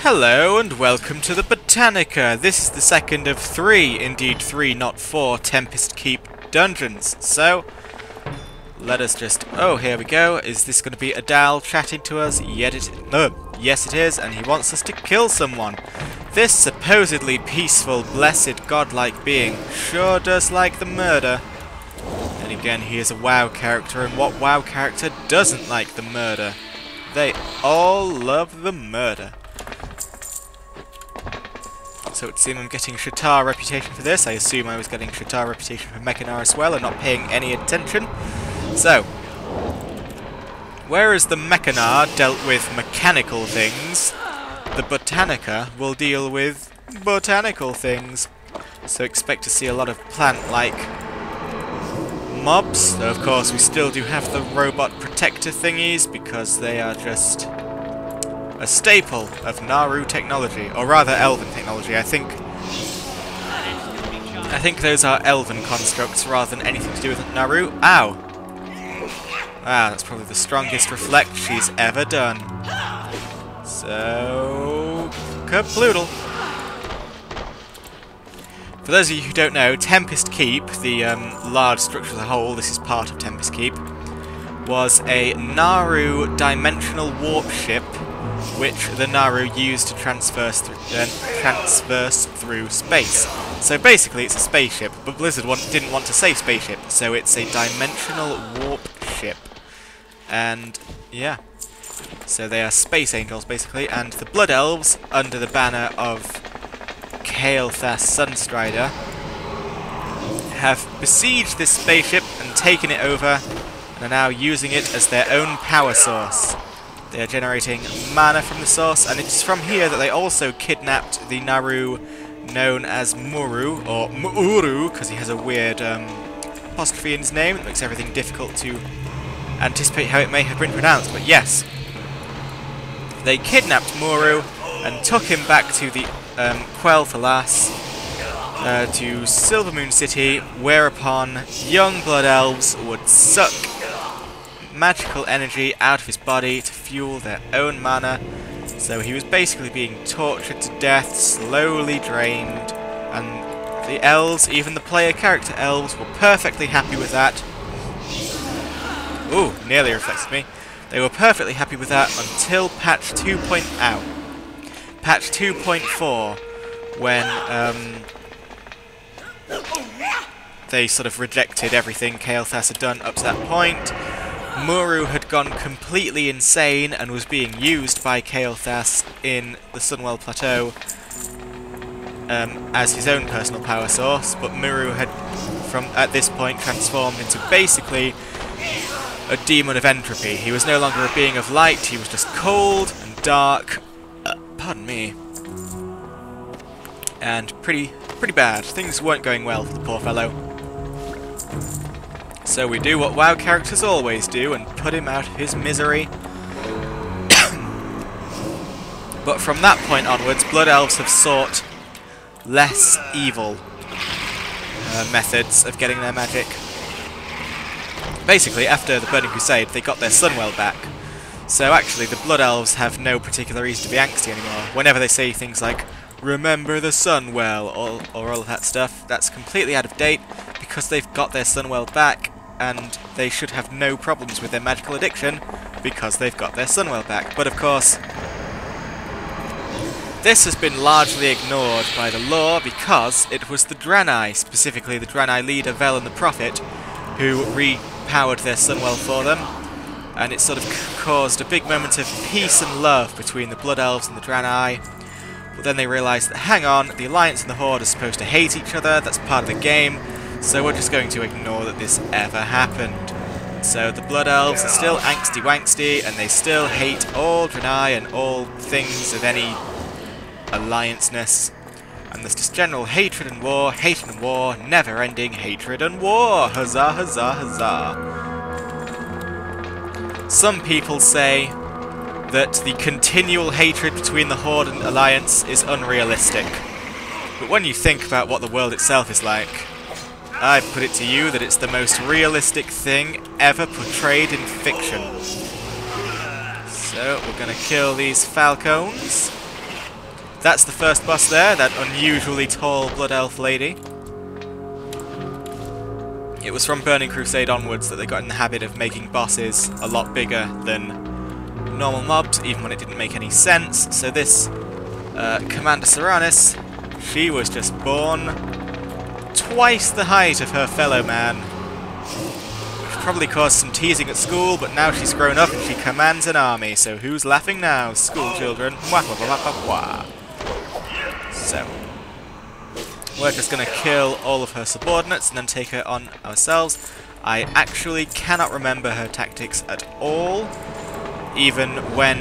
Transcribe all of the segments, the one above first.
Hello and welcome to the Botanica. This is the second of three, indeed three, not four, Tempest Keep dungeons. So, let us just... Oh, here we go. Is this going to be Adal chatting to us? Yes it is, and he wants us to kill someone. This supposedly peaceful, blessed, godlike being sure does like the murder. And again, he is a WoW character, and what WoW character doesn't like the murder? They all love the murder. So it seems I'm getting Shatar reputation for this. I assume I was getting Shatar reputation for Mechanar as well and not paying any attention. So, whereas the Mechanar dealt with mechanical things, the Botanica will deal with botanical things. So expect to see a lot of plant-like mobs. Though of course we still do have the robot protector thingies because they are just a staple of Naru technology, or rather Elven technology. I think those are Elven constructs rather than anything to do with Naru. Ow! Ah, that's probably the strongest reflect she's ever done. So, kaploodle. For those of you who don't know, Tempest Keep, the large structure as a whole, this is part of Tempest Keep, was a Naru dimensional warp ship which the Naru used to transverse through space. So basically it's a spaceship, but Blizzard didn't want to say spaceship, so it's a dimensional warp ship. And yeah, so they are space angels basically, and the Blood Elves, under the banner of Kael'thas Sunstrider, have besieged this spaceship and taken it over, and are now using it as their own power source. They are generating mana from the source, and it's from here that they also kidnapped the Naru known as Muru, or Muuru, because he has a weird apostrophe in his name that makes everything difficult to anticipate how it may have been pronounced, but yes. They kidnapped Muru and took him back to the Quel'Thalas, to Silvermoon City, whereupon young Blood Elves would suck magical energy out of his body to fuel their own mana. So he was basically being tortured to death, slowly drained, and the elves, even the player character elves, were perfectly happy with that. Ooh, nearly reflected me. They were perfectly happy with that until patch 2.4, when they sort of rejected everything Kael'thas had done up to that point. Muru had gone completely insane and was being used by Kael'thas in the Sunwell Plateau as his own personal power source, but Muru had, at this point, transformed into basically a demon of entropy. He was no longer a being of light, he was just cold and dark, pardon me, and pretty bad. Things weren't going well for the poor fellow. So we do what WoW characters always do and put him out of his misery. But from that point onwards, Blood Elves have sought less evil methods of getting their magic. Basically, after the Burning Crusade, they got their Sunwell back. So actually, the Blood Elves have no particular reason to be angsty anymore. Whenever they say things like, "Remember the Sunwell," or all of that stuff, that's completely out of date, because they've got their Sunwell back, and they should have no problems with their magical addiction, because they've got their Sunwell back. But of course, this has been largely ignored by the lore, because it was the Draenei, specifically the Draenei leader Vel and the Prophet, who repowered their Sunwell for them, and it sort of caused a big moment of peace and love between the Blood Elves and the Draenei. But then they realised that, hang on, the Alliance and the Horde are supposed to hate each other, that's part of the game, so we're just going to ignore that this ever happened. So the Blood Elves are still angsty-wangsty, and they still hate all Draenei and all things of any alliance-ness. And there's just general hatred and war, never-ending hatred and war! Huzzah, huzzah, huzzah! Some people say that the continual hatred between the Horde and Alliance is unrealistic. But when you think about what the world itself is like, I put it to you that it's the most realistic thing ever portrayed in fiction. So, we're going to kill these falcons. that's the first boss there, that unusually tall Blood Elf lady. It was from Burning Crusade onwards that they got in the habit of making bosses a lot bigger than normal mobs, even when it didn't make any sense. So this Commander Serranis, she was just born twice the height of her fellow man. Which probably caused some teasing at school, but now she's grown up and she commands an army. So who's laughing now? School children. Wah, wah, wah, wah, wah. So we're just going to kill all of her subordinates and then take her on ourselves. I actually cannot remember her tactics at all, even when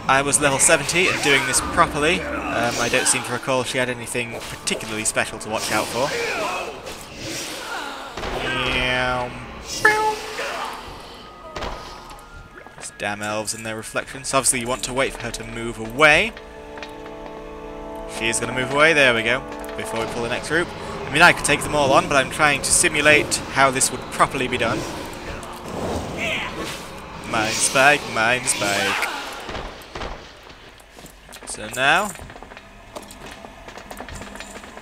I was level 70 and doing this properly. I don't seem to recall she had anything particularly special to watch out for. These damn elves and their reflections. Obviously you want to wait for her to move away. She is going to move away, there we go, before we pull the next group. I mean, I could take them all on, but I'm trying to simulate how this would properly be done. Mind spike, mind spike. So now,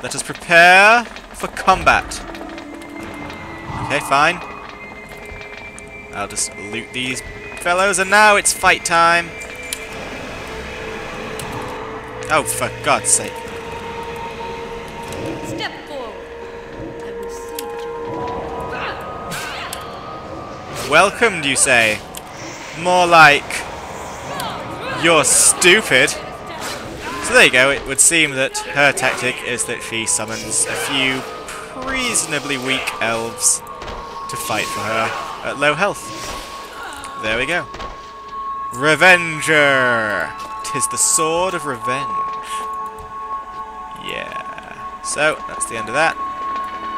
let us prepare for combat. Okay, fine. I'll just loot these fellows, and now it's fight time. Oh, for God's sake. Step forward. I will see that you Welcomed, you say? More like, you're stupid. So there you go, it would seem that her tactic is that she summons a few reasonably weak elves to fight for her at low health. There we go. Revenger! 'Tis the sword of revenge. Yeah. So, that's the end of that.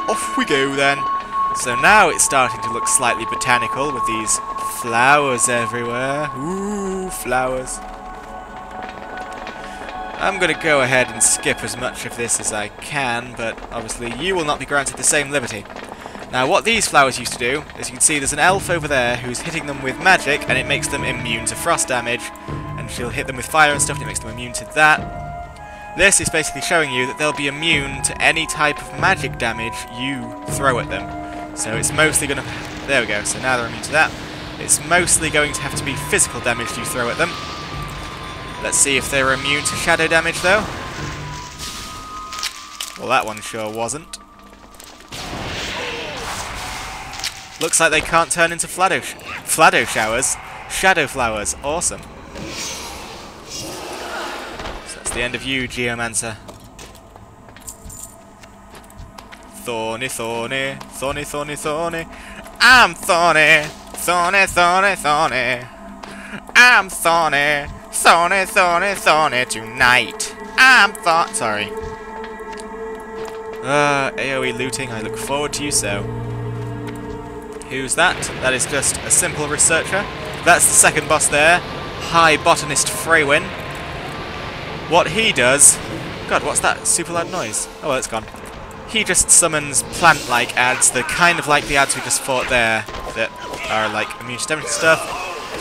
Off we go then. So now it's starting to look slightly botanical with these flowers everywhere. Ooh, flowers. I'm going to go ahead and skip as much of this as I can, but obviously you will not be granted the same liberty. Now what these flowers used to do, as you can see there's an elf over there who's hitting them with magic and it makes them immune to frost damage, and she'll hit them with fire and stuff and it makes them immune to that. This is basically showing you that they'll be immune to any type of magic damage you throw at them. So it's mostly going to... There we go, so now they're immune to that. It's mostly going to have to be physical damage you throw at them. Let's see if they're immune to shadow damage, though. Well, that one sure wasn't. Looks like they can't turn into Flado showers. Shadow flowers. Awesome. So that's the end of you, Geomancer. Thorny, thorny, thorny, thorny, thorny. I'm thorny, thorny, thorny, thorny. I'm thorny, thorny, thorny, thorny tonight. I'm sorry. AoE looting, I look forward to you so. Who's that? That is just a simple researcher. That's the second boss there. High Botanist Freywin. What he does... God, what's that super loud noise? Oh, well, it's gone. He just summons plant-like ads. They're kind of like the ads we just fought there, that are like immune to damage and stuff.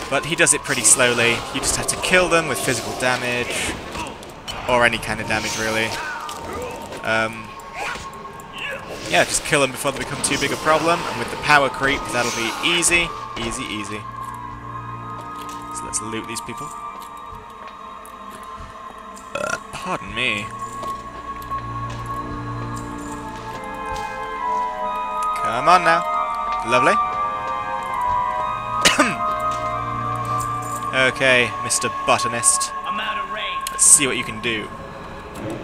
But he does it pretty slowly. You just have to kill them with physical damage. Or any kind of damage, really. Yeah, just kill them before they become too big a problem. And with the power creep, that'll be easy, easy, easy. So let's loot these people. Pardon me. Come on now. Lovely. Okay, Mr. Botanist. I'm out of range. Let's see what you can do.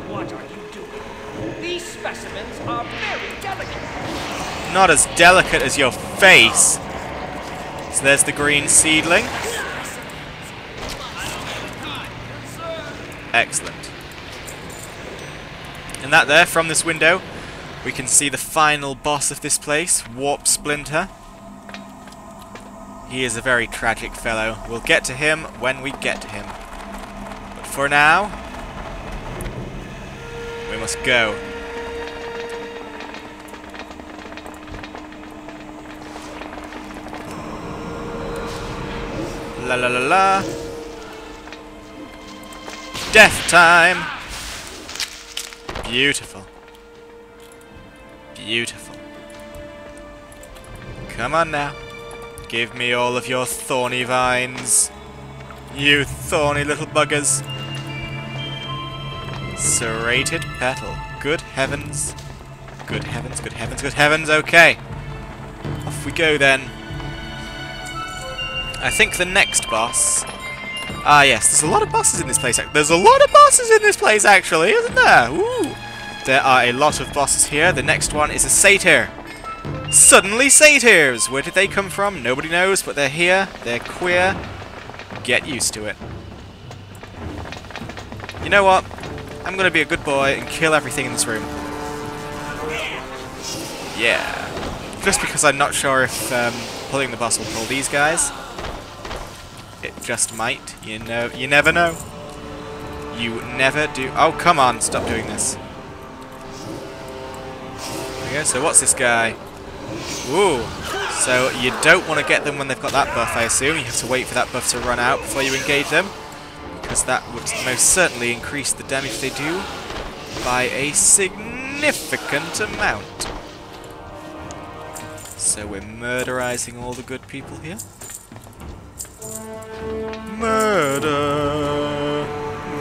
What are you doing? These specimens are very delicate. Not as delicate as your face. So there's the green seedling. Excellent. And that there, from this window, we can see the final boss of this place, Warp Splinter. He is a very tragic fellow. We'll get to him when we get to him. But for now, we must go. La la la la. Death time! Beautiful. Beautiful. Come on now. Give me all of your thorny vines. You thorny little buggers. Serrated petal. Good heavens. Good heavens, good heavens, good heavens. Okay. Off we go then. I think the next boss... Ah yes, there's a lot of bosses in this place. There's a lot of bosses in this place actually, isn't there? Ooh. There are a lot of bosses here. The next one is a satyr. Suddenly satyrs! Where did they come from? Nobody knows, but they're here. They're queer. Get used to it. You know what? I'm gonna be a good boy and kill everything in this room. Yeah. Just because I'm not sure if pulling the boss will pull these guys. It just might. You know. You never know. You never do. Oh, come on. Stop doing this. There we go. So what's this guy? Ooh. So you don't want to get them when they've got that buff, I assume. You have to wait for that buff to run out before you engage them. Because that would most certainly increase the damage they do by a significant amount. So we're murderizing all the good people here. Murder!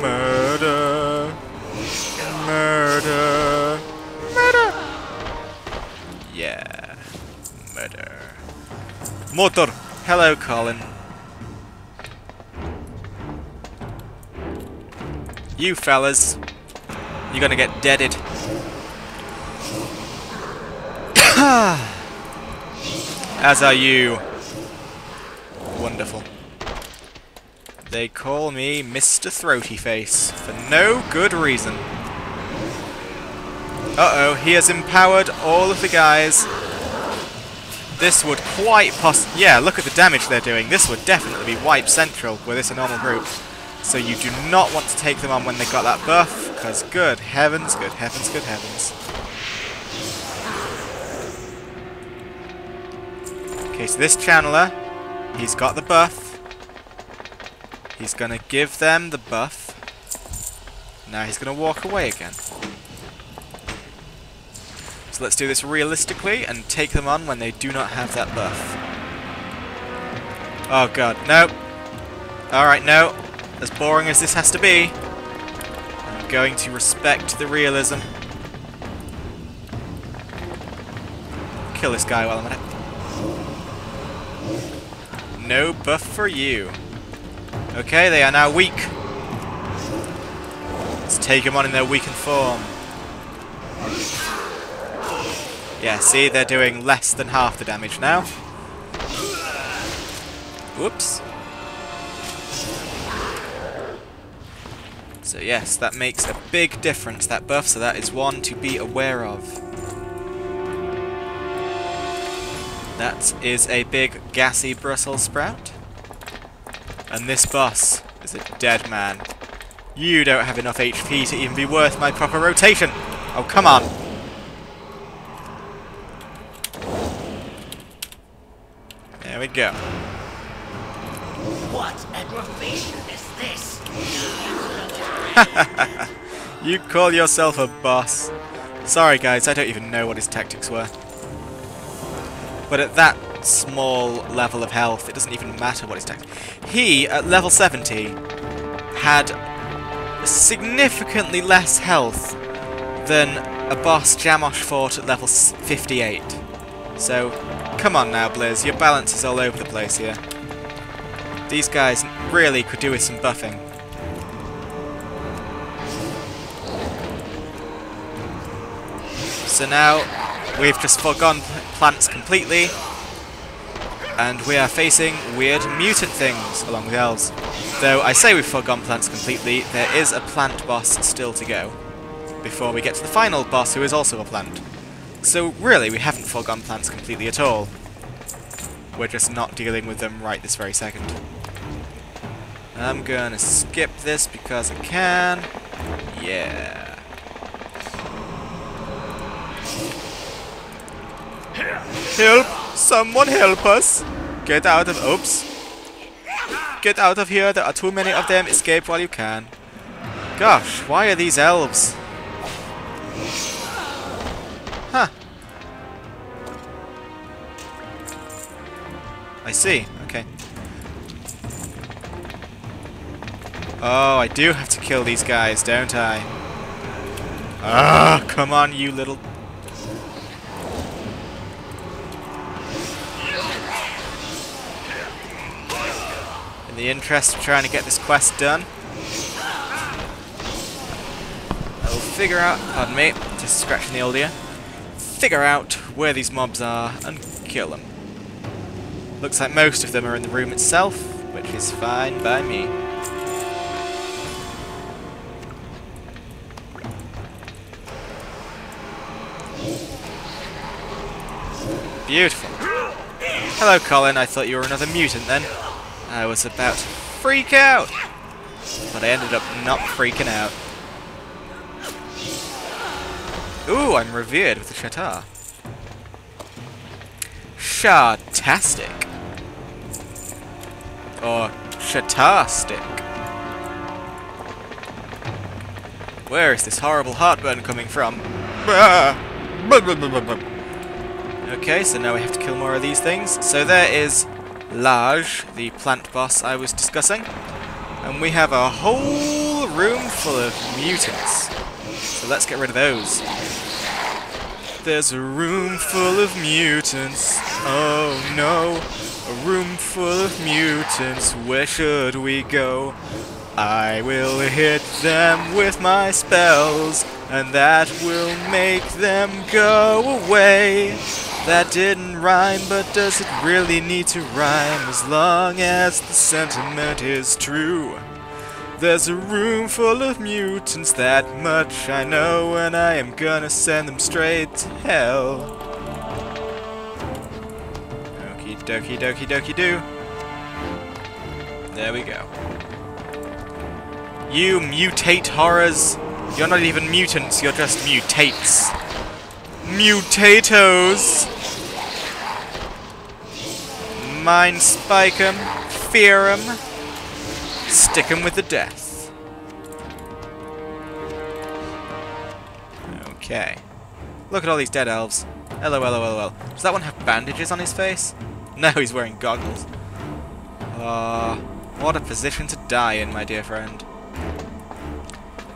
Murder! Murder! Murder! Yeah. Murder. Motor! Hello, Colin. You fellas, you're gonna get deaded. As are you. Wonderful. They call me Mr. Throaty Face for no good reason. Uh-oh, he has empowered all of the guys. This would quite yeah, look at the damage they're doing. This would definitely be wipe central were this a normal group. So you do not want to take them on when they've got that buff, because good heavens, good heavens, good heavens. Okay, so this channeler, he's got the buff. He's gonna give them the buff. Now he's gonna walk away again. So let's do this realistically and take them on when they do not have that buff. Oh god, no. Alright, no. As boring as this has to be, I'm going to respect the realism. Kill this guy while I'm at it. No buff for you. Okay, they are now weak. Let's take them on in their weakened form. Yeah, see, they're doing less than half the damage now. Whoops. So yes, that makes a big difference, that buff, so that is one to be aware of. That is a big gassy Brussels sprout. And this boss is a dead man. You don't have enough HP to even be worth my proper rotation. Oh, come on. There we go. What aggravation is this? You call yourself a boss. Sorry guys, I don't even know what his tactics were. But at that small level of health, it doesn't even matter what his tactics. He, at level 70, had significantly less health than a boss Jamosh fought at level 58. So, come on now, Blizz, your balance is all over the place here. These guys really could do with some buffing. So now, we've just forgone plants completely, and we are facing weird mutant things along with elves. Though I say we've forgone plants completely, there is a plant boss still to go before we get to the final boss, who is also a plant. So really, we haven't forgone plants completely at all. We're just not dealing with them right this very second. I'm gonna skip this because I can. Yeah. Help! Someone help us! Get out of... Oops. Get out of here, there are too many of them. Escape while you can. Gosh, why are these elves? Huh. I see, okay. Oh, I do have to kill these guys, don't I? Ah, come on, you little... In the interest of trying to get this quest done, I'll figure out, pardon me, just scratching the old ear, figure out where these mobs are and kill them. Looks like most of them are in the room itself, which is fine by me. Beautiful. Hello, Colin. I thought you were another mutant then. I was about to freak out, but I ended up not freaking out. Ooh, I'm revered with the Shatar. Shardtastic. Or Shatar-stick. Where is this horrible heartburn coming from? Okay, so now we have to kill more of these things. So there is Large, the plant boss I was discussing. And we have a whole room full of mutants. So let's get rid of those. There's a room full of mutants. Oh no. A room full of mutants. Where should we go? I will hit them with my spells, and that will make them go away. That didn't rhyme, but does it really need to rhyme as long as the sentiment is true? There's a room full of mutants, that much I know, and I am gonna send them straight to hell. Okie dokie dokie dokie do. There we go. You mutate horrors! You're not even mutants, you're just mutates. Mutatos! Mind spike 'em, fear 'em, stick 'em with the death. Okay. Look at all these dead elves. LOL. Does that one have bandages on his face? No, he's wearing goggles. What a position to die in, my dear friend.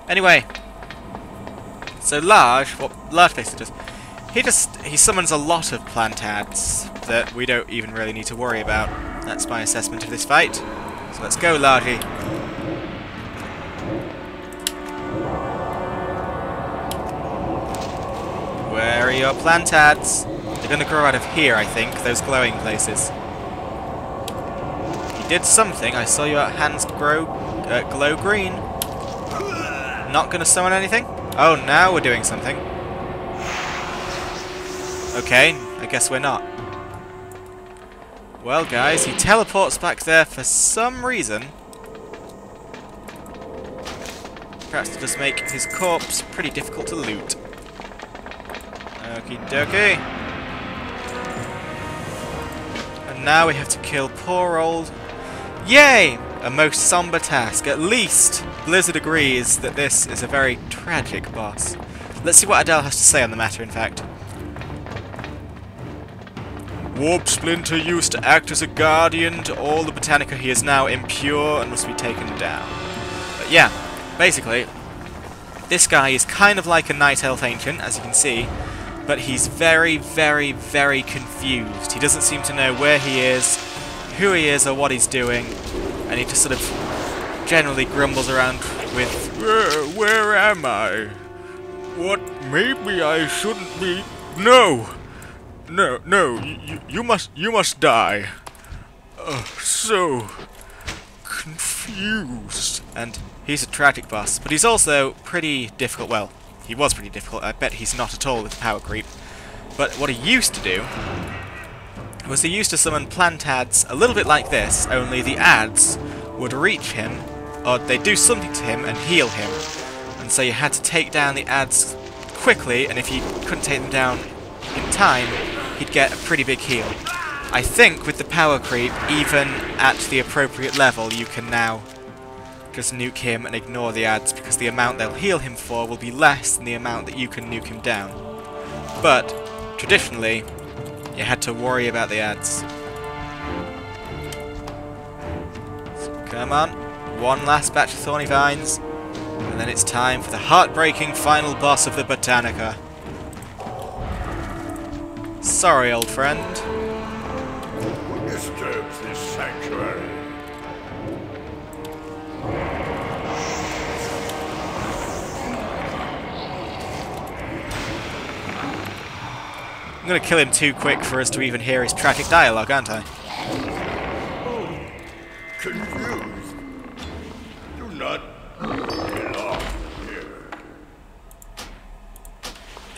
Anyway. So Large, what Large basically does, he summons a lot of plant ads that we don't even really need to worry about. That's my assessment of this fight. So let's go, Largy. Where are your plant ads? They're going to grow out of here, I think, those glowing places. You did something. I saw your hands glow green. Not going to summon anything? Oh, now we're doing something. Okay, I guess we're not. Well, guys, he teleports back there for some reason. Perhaps to just make his corpse pretty difficult to loot. Okie dokie. And now we have to kill poor old... Yay! A most somber task. At least Blizzard agrees that this is a very tragic boss. Let's see what Adele has to say on the matter, in fact. Warp Splinter used to act as a guardian to all the Botanica. He is now impure and must be taken down. But yeah, basically, this guy is kind of like a Night Elf Ancient, as you can see, but he's very, very, very confused. He doesn't seem to know where he is, who he is, or what he's doing, and he just sort of generally grumbles around with, where am I? What? Maybe I shouldn't be... No! No, you must die. So confused. And he's a tragic boss, but he's also pretty difficult. Well, he was pretty difficult. I bet he's not at all with the power creep. But what he used to do was he used to summon plant ads a little bit like this, only the ads would reach him, or they'd do something to him and heal him. And so you had to take down the ads quickly, and if you couldn't take them down in time, he'd get a pretty big heal. I think with the power creep, even at the appropriate level, you can now just nuke him and ignore the ads, because the amount they'll heal him for will be less than the amount that you can nuke him down. But, traditionally, you had to worry about the ads. So, come on, one last batch of thorny vines, and then it's time for the heartbreaking final boss of the Botanica. Sorry, old friend. Who disturbs this sanctuary? I'm going to kill him too quick for us to even hear his tragic dialogue, aren't I? Confused. Do not get off here.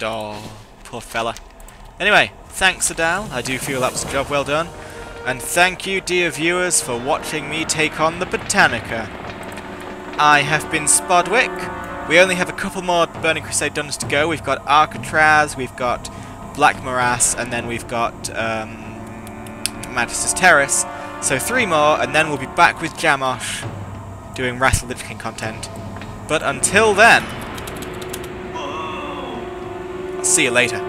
Oh, poor fella. Anyway, thanks Adal, I do feel that was a job well done. And thank you, dear viewers, for watching me take on the Botanica. I have been Spodwik. We only have a couple more Burning Crusade dungeons to go. We've got Alcatraz, we've got Black Morass, and then we've got Magis's Terrace. So 3 more, and then we'll be back with Jamosh doing Wrath of the Lich King content. But until then, I'll see you later.